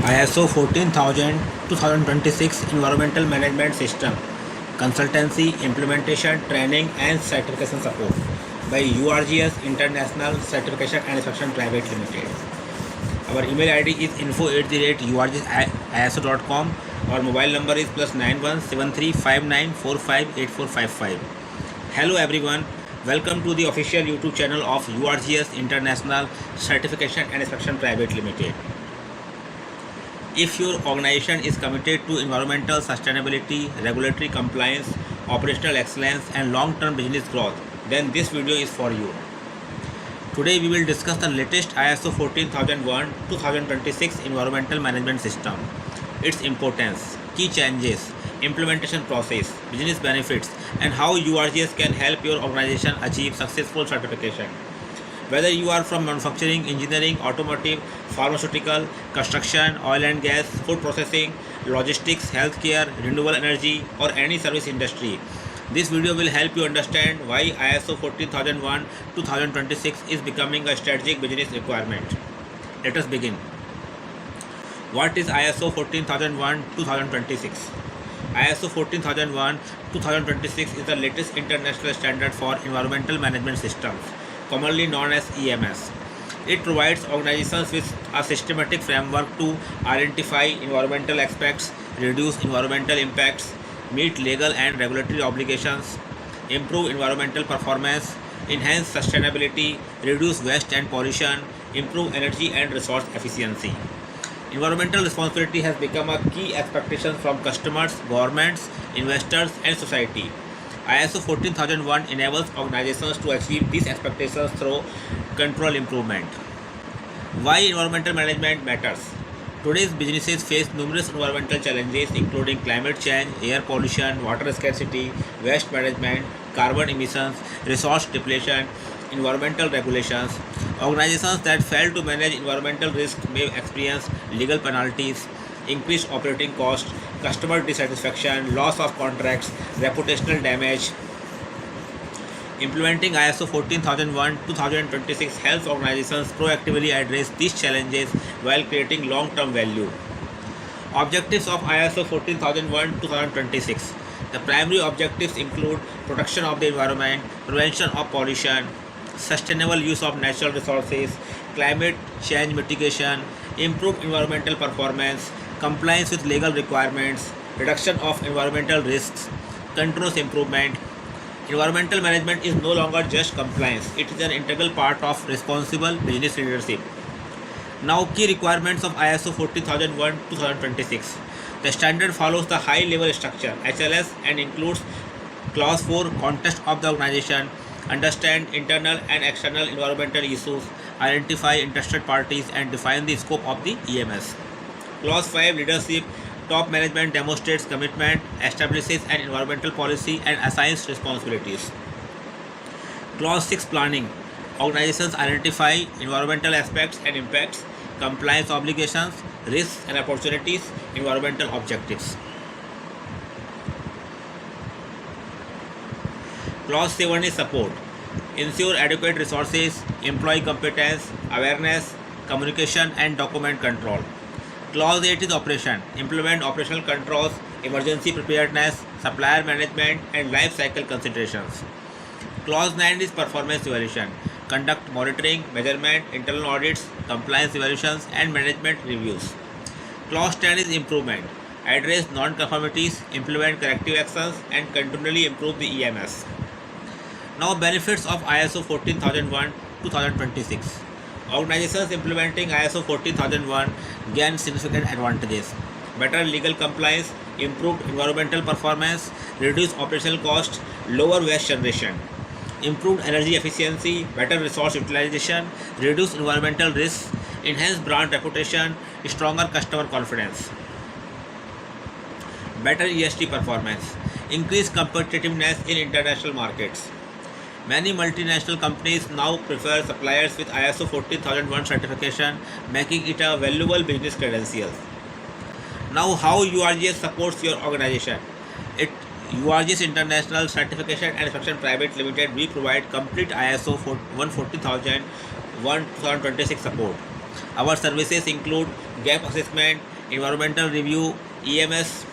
ISO 14000 2026 Environmental Management System Consultancy, Implementation, Training and Certification Support by URGS International Certification and Inspection Private Limited. Our email ID is info@urgsiso.com. Our mobile number is +917359458455. Hello everyone, welcome to the official YouTube channel of URGS International Certification and Inspection Private Limited. If your organization is committed to environmental sustainability, regulatory compliance, operational excellence and long-term business growth, then this video is for you. Today we will discuss the latest ISO 14001-2026 Environmental Management System, its importance, key changes, implementation process, business benefits and how URGS can help your organization achieve successful certification. Whether you are from manufacturing, engineering, automotive, pharmaceutical, construction, oil and gas, food processing, logistics, healthcare, renewable energy or any service industry, this video will help you understand why ISO 14001-2026 is becoming a strategic business requirement. Let us begin. What is ISO 14001-2026? ISO 14001-2026 is the latest international standard for environmental management systems, commonly known as EMS. It provides organizations with a systematic framework to identify environmental aspects, reduce environmental impacts, meet legal and regulatory obligations, improve environmental performance, enhance sustainability, reduce waste and pollution, improve energy and resource efficiency. Environmental responsibility has become a key expectation from customers, governments, investors, and society. ISO 14001 enables organizations to achieve these expectations through control improvement. Why environmental management matters? Today's businesses face numerous environmental challenges including climate change, air pollution, water scarcity, waste management, carbon emissions, resource depletion, environmental regulations. Organizations that fail to manage environmental risks may experience legal penalties, increased operating costs, customer dissatisfaction, loss of contracts, reputational damage. Implementing ISO 14001-2026 helps organizations proactively address these challenges while creating long-term value. Objectives of ISO 14001-2026. The primary objectives include protection of the environment, prevention of pollution, sustainable use of natural resources, climate change mitigation, improved environmental performance, compliance with legal requirements, reduction of environmental risks, continuous improvement. Environmental management is no longer just compliance, it is an integral part of responsible business leadership. Now, key requirements of ISO 14001-2026. The standard follows the high level structure HLS and includes Clause 4 context of the organization, understand internal and external environmental issues, identify interested parties and define the scope of the EMS. Clause 5 leadership, top management demonstrates commitment, establishes an environmental policy and assigns responsibilities. Clause 6 planning, organizations identify environmental aspects and impacts, compliance obligations, risks and opportunities, environmental objectives. Clause 7 is support. Ensure adequate resources, employee competence, awareness, communication and document control. Clause 8 is operation. Implement operational controls, emergency preparedness, supplier management and life cycle considerations. Clause 9 is performance evaluation. Conduct monitoring, measurement, internal audits, compliance evaluations and management reviews. Clause 10 is improvement. Address non-conformities, implement corrective actions and continually improve the EMS. Now, benefits of ISO 14001-2026. Organizations implementing ISO 14001 gain significant advantages. Better legal compliance, improved environmental performance, reduced operational costs, lower waste generation, improved energy efficiency, better resource utilization, reduced environmental risks, enhanced brand reputation, stronger customer confidence. Better ESG performance, increased competitiveness in international markets. Many multinational companies now prefer suppliers with ISO 14001 certification, making it a valuable business credential. Now, how URGS supports your organization? It URGS International Certification and Inspection Private Limited, we provide complete ISO 14001-2026 support. Our services include gap assessment, environmental review, EMS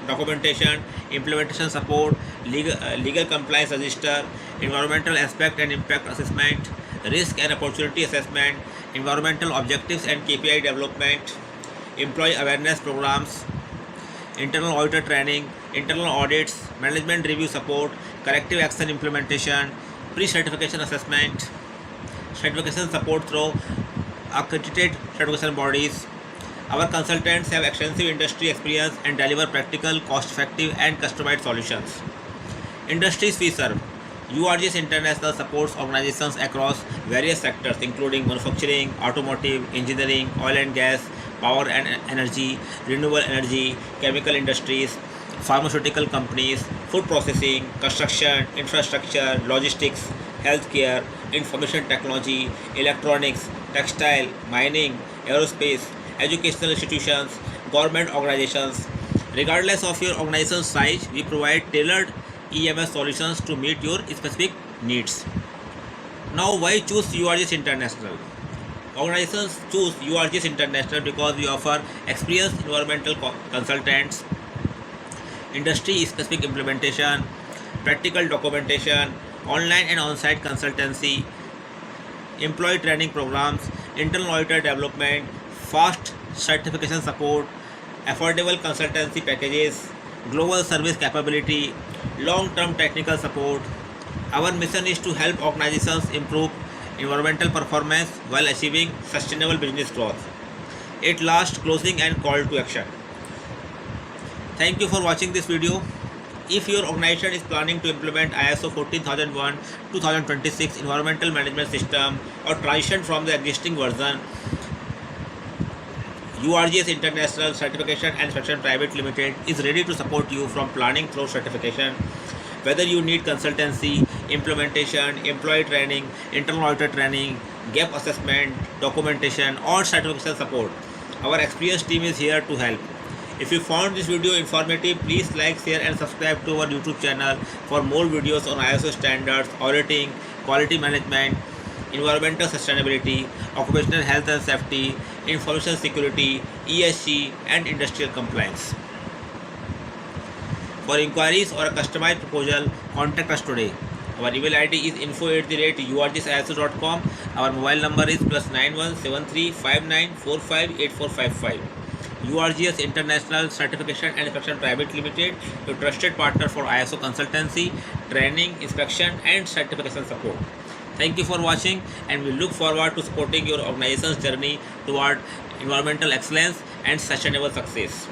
documentation, implementation support, legal compliance register, environmental aspect and impact assessment, risk and opportunity assessment, environmental objectives and KPI development, employee awareness programs, internal auditor training, internal audits, management review support, corrective action implementation, pre-certification assessment, certification support through accredited certification bodies. Our consultants have extensive industry experience and deliver practical, cost-effective and customized solutions. Industries we serve. URGS International supports organizations across various sectors including manufacturing, automotive, engineering, oil and gas, power and energy, renewable energy, chemical industries, pharmaceutical companies, food processing, construction, infrastructure, logistics, healthcare, information technology, electronics, textile, mining, aerospace, educational institutions, government organizations. Regardless of your organization's size, we provide tailored EMS solutions to meet your specific needs. Now, why choose URGS International? Organizations choose URGS International because we offer experienced environmental consultants, industry specific implementation, practical documentation, online and on site consultancy, employee training programs, internal auditor development, fast certification support, affordable consultancy packages, global service capability, long term technical support. Our mission is to help organizations improve environmental performance while achieving sustainable business growth. At last, closing and call to action. Thank you for watching this video. If your organization is planning to implement ISO 14001-2026 environmental management system or transition from the existing version, URGS International Certification and Inspection Private Limited is ready to support you from planning through certification. Whether you need consultancy, implementation, employee training, internal auditor training, gap assessment, documentation or certification support, our experienced team is here to help. If you found this video informative, please like, share and subscribe to our YouTube channel for more videos on ISO standards, auditing, quality management, environmental sustainability, occupational health and safety, information security, ESG and industrial compliance. For inquiries or a customized proposal, contact us today. Our email ID is info@urgsiso.com. Our mobile number is +917359458455. URGS International Certification and Inspection Private Limited, your trusted partner for ISO consultancy, training, inspection and certification support. Thank you for watching and we look forward to supporting your organization's journey toward environmental excellence and sustainable success.